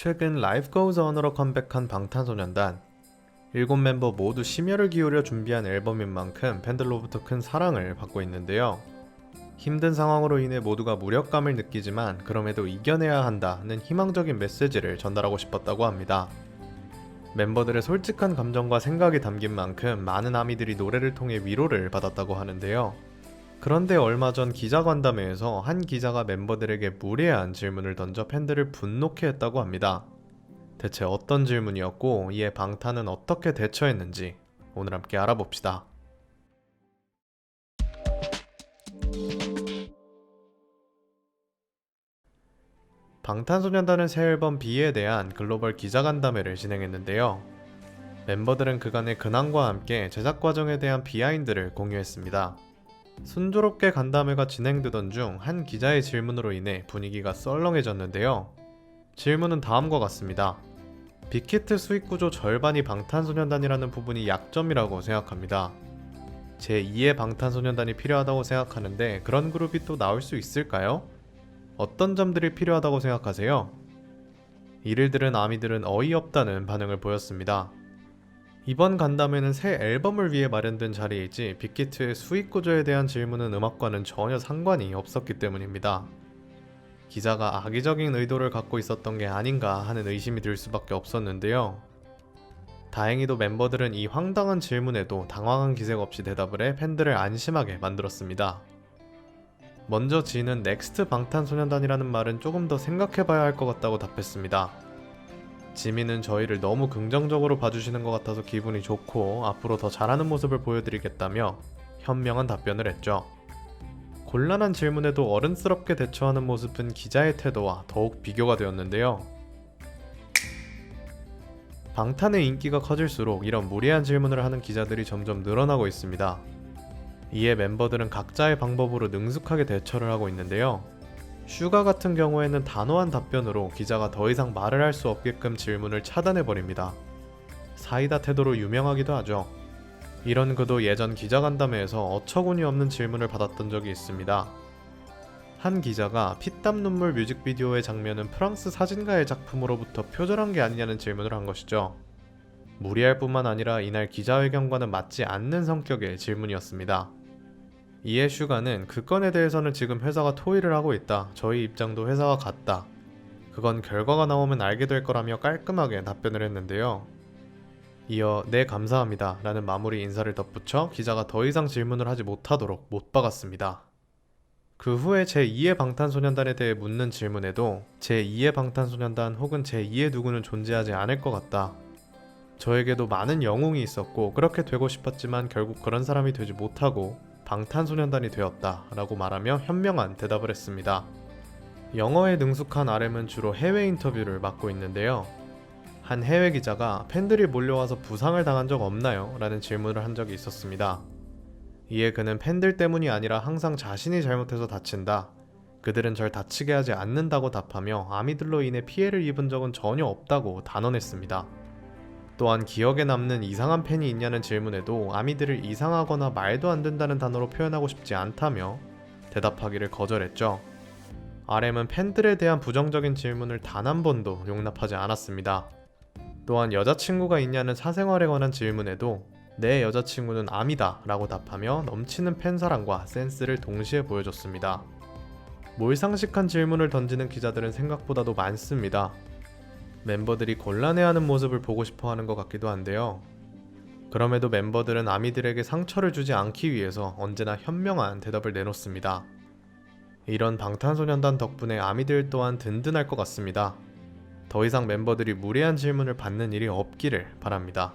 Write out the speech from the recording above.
최근 Life Goes On으로 컴백한 방탄소년단. 7멤버 모두 심혈을 기울여 준비한 앨범인 만큼 팬들로부터 큰 사랑을 받고 있는데요. 힘든 상황으로 인해 모두가 무력감을 느끼지만 그럼에도 이겨내야 한다는 희망적인 메시지를 전달하고 싶었다고 합니다. 멤버들의 솔직한 감정과 생각이 담긴 만큼 많은 아미들이 노래를 통해 위로를 받았다고 하는데요. 그런데 얼마 전 기자간담회에서 한 기자가 멤버들에게 무례한 질문을 던져 팬들을 분노케 했다고 합니다. 대체 어떤 질문이었고 이에 방탄은 어떻게 대처했는지 오늘 함께 알아봅시다. 방탄소년단은 새 앨범 B에 대한 글로벌 기자간담회를 진행했는데요. 멤버들은 그간의 근황과 함께 제작 과정에 대한 비하인드를 공유했습니다. 순조롭게 간담회가 진행되던 중 한 기자의 질문으로 인해 분위기가 썰렁해졌는데요. 질문은 다음과 같습니다. 빅히트 수익 구조 절반이 방탄소년단이라는 부분이 약점이라고 생각합니다. 제2의 방탄소년단이 필요하다고 생각하는데 그런 그룹이 또 나올 수 있을까요? 어떤 점들이 필요하다고 생각하세요? 이를 들은 아미들은 어이없다는 반응을 보였습니다. 이번 간담회는 새 앨범을 위해 마련된 자리이지 빅히트의 수익 구조에 대한 질문은 음악과는 전혀 상관이 없었기 때문입니다. 기자가 악의적인 의도를 갖고 있었던 게 아닌가 하는 의심이 들 수밖에 없었는데요. 다행히도 멤버들은 이 황당한 질문에도 당황한 기색 없이 대답을 해 팬들을 안심하게 만들었습니다. 먼저 지인은 넥스트 방탄소년단이라는 말은 조금 더 생각해봐야 할 것 같다고 답했습니다. 지민은 저희를 너무 긍정적으로 봐주시는 것 같아서 기분이 좋고 앞으로 더 잘하는 모습을 보여드리겠다며 현명한 답변을 했죠. 곤란한 질문에도 어른스럽게 대처하는 모습은 기자의 태도와 더욱 비교가 되었는데요. 방탄의 인기가 커질수록 이런 무리한 질문을 하는 기자들이 점점 늘어나고 있습니다. 이에 멤버들은 각자의 방법으로 능숙하게 대처를 하고 있는데요. 슈가 같은 경우에는 단호한 답변으로 기자가 더 이상 말을 할 수 없게끔 질문을 차단해버립니다. 사이다 태도로 유명하기도 하죠. 이런 그도 예전 기자간담회에서 어처구니 없는 질문을 받았던 적이 있습니다. 한 기자가 피땀 눈물 뮤직비디오의 장면은 프랑스 사진가의 작품으로부터 표절한 게 아니냐는 질문을 한 것이죠. 무리할 뿐만 아니라 이날 기자회견과는 맞지 않는 성격의 질문이었습니다. 이에 슈가는 그 건에 대해서는 지금 회사가 토의를 하고 있다. 저희 입장도 회사와 같다. 그건 결과가 나오면 알게 될 거라며 깔끔하게 답변을 했는데요. 이어 네 감사합니다 라는 마무리 인사를 덧붙여 기자가 더 이상 질문을 하지 못하도록 못 박았습니다. 그 후에 제2의 방탄소년단에 대해 묻는 질문에도 제2의 방탄소년단 혹은 제2의 누구는 존재하지 않을 것 같다. 저에게도 많은 영웅이 있었고 그렇게 되고 싶었지만 결국 그런 사람이 되지 못하고 방탄소년단이 되었다 라고 말하며 현명한 대답을 했습니다. 영어에 능숙한 RM은 주로 해외 인터뷰를 맡고 있는데요. 한 해외 기자가 팬들이 몰려와서 부상을 당한 적 없나요? 라는 질문을 한 적이 있었습니다. 이에 그는 팬들 때문이 아니라 항상 자신이 잘못해서 다친다. 그들은 절 다치게 하지 않는다고 답하며 아미들로 인해 피해를 입은 적은 전혀 없다고 단언했습니다. 또한 기억에 남는 이상한 팬이 있냐는 질문에도 아미들을 이상하거나 말도 안 된다는 단어로 표현하고 싶지 않다며 대답하기를 거절했죠. RM은 팬들에 대한 부정적인 질문을 단 한 번도 용납하지 않았습니다. 또한 여자친구가 있냐는 사생활에 관한 질문에도 내 여자친구는 아미다 라고 답하며 넘치는 팬사랑과 센스를 동시에 보여줬습니다. 몰상식한 질문을 던지는 기자들은 생각보다도 많습니다. 멤버들이 곤란해하는 모습을 보고 싶어하는 것 같기도 한데요. 그럼에도 멤버들은 아미들에게 상처를 주지 않기 위해서 언제나 현명한 대답을 내놓습니다. 이런 방탄소년단 덕분에 아미들 또한 든든할 것 같습니다. 더 이상 멤버들이 무례한 질문을 받는 일이 없기를 바랍니다.